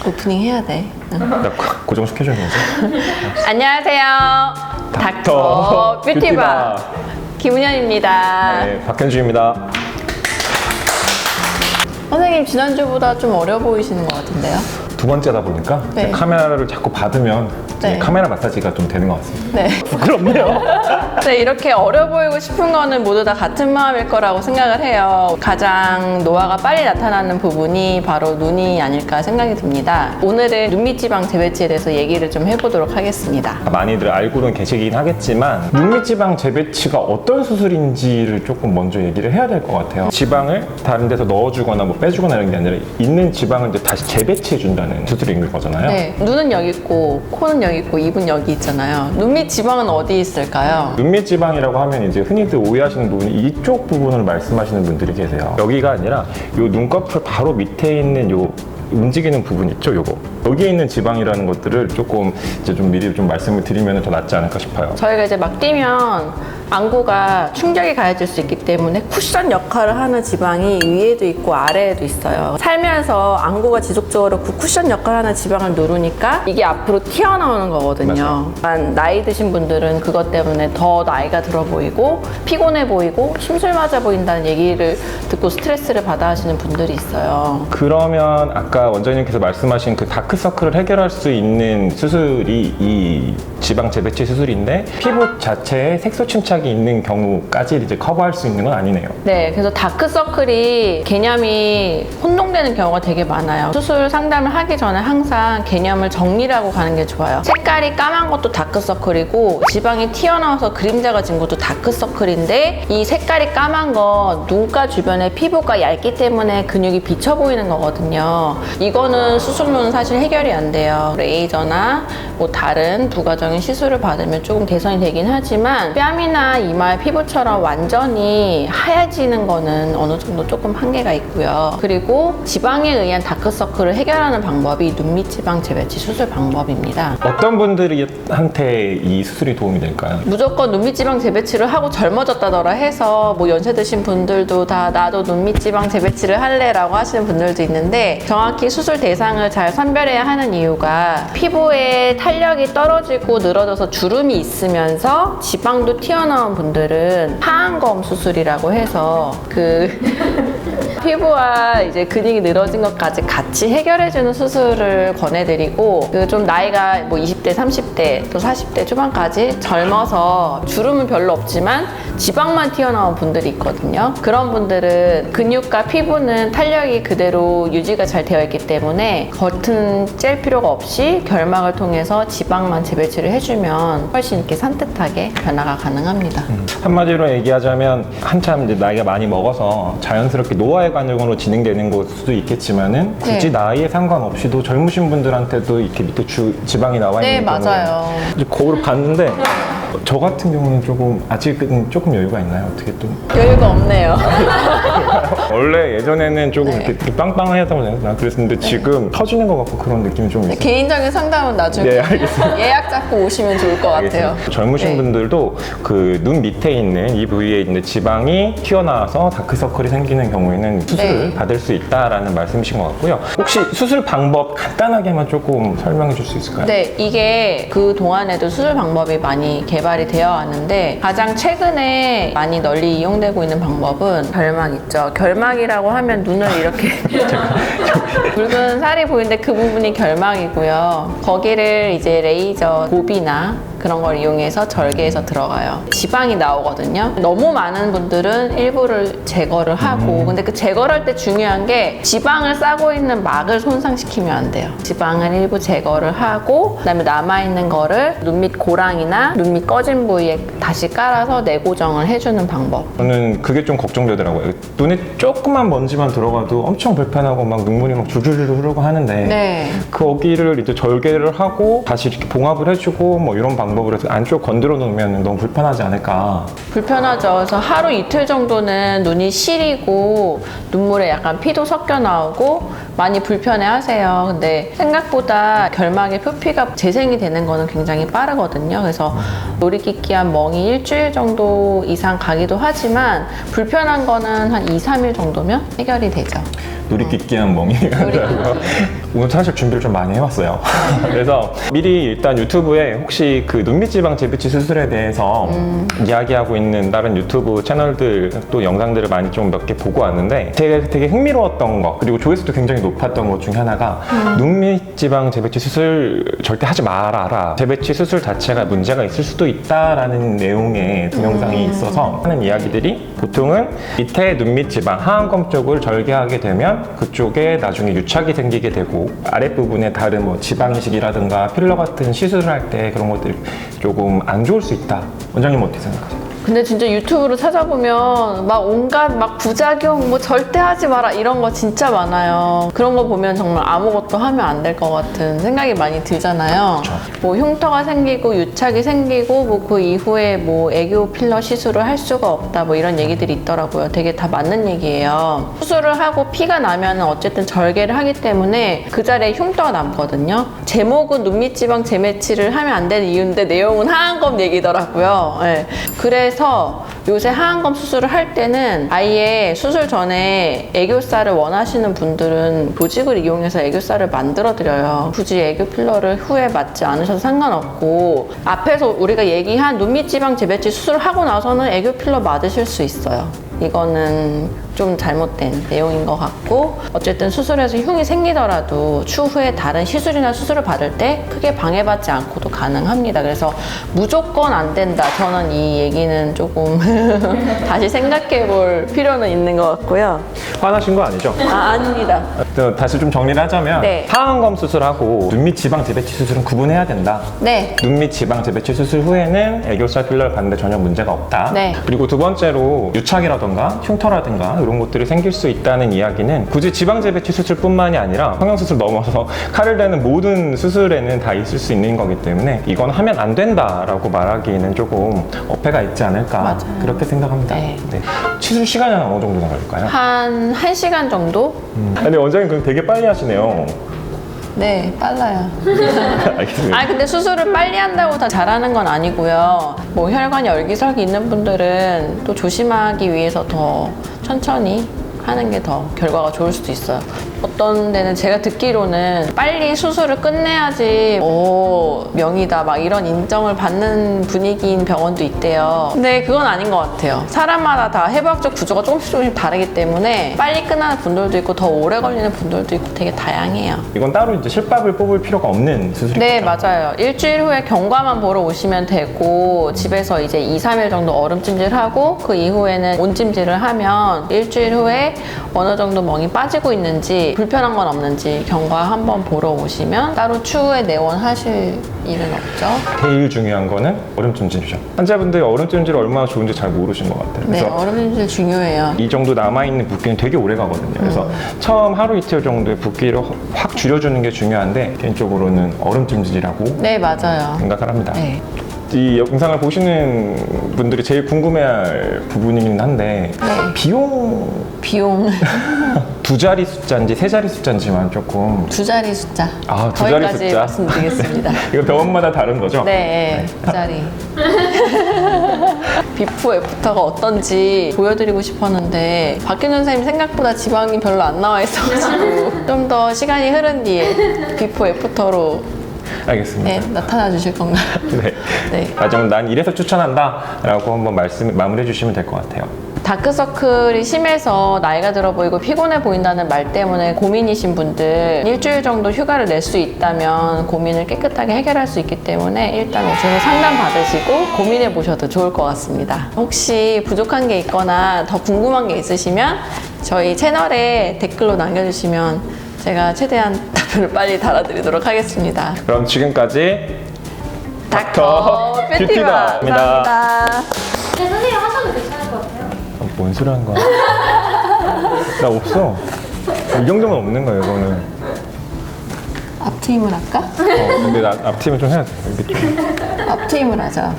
오프닝 해야 돼. 나 고정시켜줘야지. 안녕하세요. 닥터 뷰티바 김은현입니다. 네, 박현주입니다. 선생님 지난주보다 좀 어려 보이시는 것 같은데요? 두 번째다 보니까 네. 이제 카메라를 자꾸 받으면 이제 네. 카메라 마사지가 좀 되는 것 같습니다. 네. 부끄럽네요. 네, 이렇게 어려 보이고 싶은 거는 모두 다 같은 마음일 거라고 생각을 해요. 가장 노화가 빨리 나타나는 부분이 바로 눈이 아닐까 생각이 듭니다. 오늘은 눈밑 지방 재배치에 대해서 얘기를 좀 해보도록 하겠습니다. 많이들 알고는 계시긴 하겠지만 눈밑 지방 재배치가 어떤 수술인지를 조금 먼저 얘기를 해야 될 것 같아요. 지방을 다른 데서 넣어주거나 뭐 빼주거나 이런 게 아니라 있는 지방을 이제 다시 재배치해 준다는 수술인 거잖아요. 네, 눈은 여기 있고 코는 여기 있고 입은 여기 있잖아요. 눈밑 지방은 어디 있을까요? 눈밑 지방이라고 하면 이제 흔히들 오해하시는 부분이 이쪽 부분을 말씀하시는 분들이 계세요. 여기가 아니라 요 눈꺼풀 바로 밑에 있는 요 움직이는 부분 있죠, 요거. 여기에 있는 지방이라는 것들을 조금 이제 좀 미리 좀 말씀을 드리면 더 낫지 않을까 싶어요. 저희가 이제 막 뛰면 안구가 충격이 가해질 수 있기 때문에 쿠션 역할을 하는 지방이 위에도 있고 아래에도 있어요. 살면서 안구가 지속적으로 그 쿠션 역할을 하는 지방을 누르니까 이게 앞으로 튀어나오는 거거든요. 나이 드신 분들은 그것 때문에 더 나이가 들어 보이고 피곤해 보이고 심술 맞아 보인다는 얘기를 듣고 스트레스를 받아 하시는 분들이 있어요. 그러면 아까 원장님께서 말씀하신 그 다크서클을 해결할 수 있는 수술이 이 지방 재배치 수술인데 피부 자체에 색소 침착이 있는 경우까지 이제 커버할 수 있는 건 아니네요. 네, 그래서 다크서클이 개념이 혼동되는 경우가 되게 많아요. 수술 상담을 하기 전에 항상 개념을 정리를 하고 가는 게 좋아요. 색깔이 까만 것도 다크서클이고 지방이 튀어나와서 그림자가 진 것도 다크서클인데 이 색깔이 까만 건 눈가 주변에 피부가 얇기 때문에 근육이 비쳐 보이는 거거든요. 이거는 수술로는 사실 해결이 안 돼요. 레이저나 뭐 다른 부가적인 시술을 받으면 조금 개선이 되긴 하지만 뺨이나 이마의 피부처럼 완전히 하얘지는 거는 어느 정도 조금 한계가 있고요. 그리고 지방에 의한 다크서클을 해결하는 방법이 눈밑 지방 재배치 수술 방법입니다. 어떤 분들한테 이 수술이 도움이 될까요? 무조건 눈밑 지방 재배치를 하고 젊어졌다더라 해서 뭐 연세 드신 분들도 다 나도 눈밑 지방 재배치를 할래라고 하시는 분들도 있는데 정확히 수술 대상을 잘 선별해야 하는 이유가 피부에 탄력이 떨어지고 늘어져서 주름이 있으면서 지방도 튀어나온 분들은 하안검 수술이라고 해서 그 피부와 이제 근육이 늘어진 것까지 같이 해결해주는 수술을 권해드리고 그 좀 나이가 뭐 20대, 30대 또 40대 초반까지 젊어서 주름은 별로 없지만 지방만 튀어나온 분들이 있거든요. 그런 분들은 근육과 피부는 탄력이 그대로 유지가 잘 되어 있기 때문에 겉은 짤 필요가 없이 결막을 통해서 지방만 재배치를 해주면 훨씬 이렇게 산뜻하게 변화가 가능합니다. 한마디로 얘기하자면 한참 이제 나이가 많이 먹어서 자연스럽게 노화의 관역으로 진행되는 걸 수도 있겠지만은 굳이 네. 나이에 상관없이도 젊으신 분들한테도 이렇게 밑에 지방이 나와 네, 있는 경우에 맞아요. 이제 거울을 봤는데 저 같은 경우는 조금 아직은 조금 여유가 있나요? 어떻게 또 여유가 없네요. 원래 예전에는 조금 네. 이렇게 빵빵하다고 생각했나 그랬는데 지금 터지는 것 같고 그런 느낌이 좀 있어요. 개인적인 상담은 나중에 네, 알겠습니다. 예약 잡고 오시면 좋을 것 같아요. 알겠습니다. 젊으신 네. 분들도 그 눈 밑에 있는 이 부위에 있는 지방이 튀어나와서 다크서클이 생기는 경우에는 수술을 네. 받을 수 있다라는 말씀이신 것 같고요. 혹시 수술 방법 간단하게만 조금 설명해 줄 수 있을까요? 네, 이게 그 동안에도 수술 방법이 많이 개발이 되어 왔는데 가장 최근에 많이 널리 이용되고 있는 방법은 결막 있죠. 결막이라고 하면 눈을 이렇게 붉은 살이 보이는데 그 부분이 결막이고요. 거기를 이제 레이저 고비나 그런 걸 이용해서 절개해서 들어가요. 지방이 나오거든요. 너무 많은 분들은 일부를 제거를 하고 근데 그 제거를 할 때 중요한 게 지방을 싸고 있는 막을 손상시키면 안 돼요. 지방을 일부 제거를 하고 그다음에 남아있는 거를 눈밑 고랑이나 눈밑 꺼진 부위에 다시 깔아서 내고정을 해주는 방법. 저는 그게 좀 걱정되더라고요. 눈에 조그만 먼지만 들어가도 엄청 불편하고 막 눈물이 막 줄줄줄 흐르고 하는데 네. 거기를 이제 절개를 하고 다시 이렇게 봉합을 해주고 뭐 이런 방법으로 해서 안쪽 건드려 놓으면 너무 불편하지 않을까. 불편하죠. 그래서 하루 이틀 정도는 눈이 시리고 눈물에 약간 피도 섞여 나오고 많이 불편해 하세요. 근데 생각보다 결막의 표피가 재생이 되는 거는 굉장히 빠르거든요. 그래서 노리끼끼한 멍이 일주일 정도 이상 가기도 하지만 불편한 거는 한 2, 3일 정도면 해결이 되죠. 누리끼끼한 멍이 오늘 사실 준비를 좀 많이 해왔어요. 그래서 미리 일단 유튜브에 혹시 그 눈밑지방 재배치 수술에 대해서 이야기하고 있는 다른 유튜브 채널들 또 영상들을 많이 좀 몇 개 보고 왔는데 되게 흥미로웠던 거, 그리고 조회수도 굉장히 높았던 것 중에 하나가 눈밑지방 재배치 수술 절대 하지 말아라. 재배치 수술 자체가 문제가 있을 수도 있다라는 내용의 동영상이 있어서 하는 이야기들이 보통은 밑에 눈밑지방 하안검 쪽을 절개하게 되면 그쪽에 나중에 유착이 생기게 되고 아랫부분에 다른 뭐 지방이식이라든가 필러 같은 시술을 할 때 그런 것들이 조금 안 좋을 수 있다. 원장님 어떻게 생각하세요? 근데 진짜 유튜브로 찾아보면 막 온갖 막 부작용 뭐 절대 하지 마라 이런 거 진짜 많아요. 그런 거 보면 정말 아무것도 하면 안 될 것 같은 생각이 많이 들잖아요. 그렇죠. 뭐 흉터가 생기고 유착이 생기고 뭐 그 이후에 뭐 애교 필러 시술을 할 수가 없다 뭐 이런 얘기들이 있더라고요. 되게 다 맞는 얘기예요. 수술을 하고 피가 나면 어쨌든 절개를 하기 때문에 그 자리에 흉터가 남거든요. 제목은 눈밑지방 재배치를 하면 안 되는 이유인데 내용은 하안검 얘기더라고요. 네. 그래서 요새 하안검 수술을 할 때는 아예 수술 전에 애교살을 원하시는 분들은 조직을 이용해서 애교살을 만들어 드려요. 굳이 애교 필러를 후에 맞지 않으셔도 상관없고 앞에서 우리가 얘기한 눈밑지방 재배치 수술을 하고 나서는 애교 필러 맞으실 수 있어요. 이거는 좀 잘못된 내용인 것 같고 어쨌든 수술에서 흉이 생기더라도 추후에 다른 시술이나 수술을 받을 때 크게 방해받지 않고도 가능합니다. 그래서 무조건 안 된다. 저는 이 얘기는 조금 다시 생각해 볼 필요는 있는 것 같고요. 화나신 거 아니죠? 아닙니다. 다시 좀 정리를 하자면 네. 하안검 수술하고 눈밑지방 재배치 수술은 구분해야 된다. 네. 눈밑지방 재배치 수술 후에는 애교살 필러를 받는데 전혀 문제가 없다. 네. 그리고 두 번째로 유착이라든가 흉터라든가 이런 것들이 생길 수 있다는 이야기는 굳이 지방 재배치 수술뿐만이 아니라 성형수술 넘어서 칼을 대는 모든 수술에는 다 있을 수 있는 거기 때문에 이건 하면 안 된다라고 말하기에는 조금 어폐가 있지 않을까. 맞아요. 그렇게 생각합니다. 네. 시술 시간이 어느 정도 걸릴까요? 한 1시간 정도? 근데 원장님 그럼 되게 빨리 하시네요. 네, 빨라요. 알겠습니다. 근데 수술을 빨리 한다고 다 잘하는 건 아니고요. 뭐 혈관이 얼기설기 있는 분들은 또 조심하기 위해서 더 천천히 하는 게 더 결과가 좋을 수도 있어요. 어떤 데는 제가 듣기로는 빨리 수술을 끝내야지 명의다 막 이런 인정을 받는 분위기인 병원도 있대요. 근데 그건 아닌 것 같아요. 사람마다 다 해부학적 구조가 조금씩 다르기 때문에 빨리 끝나는 분들도 있고 더 오래 걸리는 분들도 있고 되게 다양해요. 이건 따로 이제 실밥을 뽑을 필요가 없는 수술이죠. 네, 맞아요. 일주일 후에 경과만 보러 오시면 되고 집에서 이제 2, 3일 정도 얼음찜질하고 그 이후에는 온찜질을 하면 일주일 후에 어느 정도 멍이 빠지고 있는지 불편한 건 없는지 경과 한번 보러 오시면 따로 추후에 내원하실 일은 없죠. 제일 중요한 거는 얼음찜질이죠. 환자분들이 얼음찜질이 얼마나 좋은지 잘 모르신 것 같아요. 네, 그래서 얼음찜질 중요해요. 이 정도 남아있는 붓기는 되게 오래 가거든요. 그래서 처음 하루 이틀 정도의 붓기를 확 줄여주는 게 중요한데 개인적으로는 얼음찜질이라고 네, 맞아요. 생각을 합니다. 네. 이 영상을 보시는 분들이 제일 궁금해할 부분이긴 한데 네. 비용 2자리 숫자인지 3자리 숫자인지만 조금 2자리 숫자. 아, 2자리 거기까지 숫자? 말씀드리겠습니다. 이거 병원마다 다른 거죠? 네, 2자리. 비포 애프터가 어떤지 보여드리고 싶었는데 박균현 선생님 생각보다 지방이 별로 안 나와 있어가지고 좀 더 시간이 흐른 뒤에 비포 애프터로 알겠습니다. 네, 나타나 주실 건가요? 네. 네. 마지막으로 난 이래서 추천한다 라고 한번 마무리해 주시면 될 것 같아요. 다크서클이 심해서 나이가 들어 보이고 피곤해 보인다는 말 때문에 고민이신 분들 일주일 정도 휴가를 낼 수 있다면 고민을 깨끗하게 해결할 수 있기 때문에 일단 오셔서 상담 받으시고 고민해 보셔도 좋을 것 같습니다. 혹시 부족한 게 있거나 더 궁금한 게 있으시면 저희 채널에 댓글로 남겨주시면 제가 최대한 답변을 빨리 달아드리도록 하겠습니다. 그럼 지금까지 닥터 뷰티바 감사합니다. 네, 선생님 하셔도 괜찮을 것 같아요. 뭔 소리 하는 거야? 나 없어. 이 정도면 없는 거야, 이거는. 앞트임을 할까? 근데 나 앞팀은 좀 해야 돼. 이렇게 좀. 앞트임을 하자.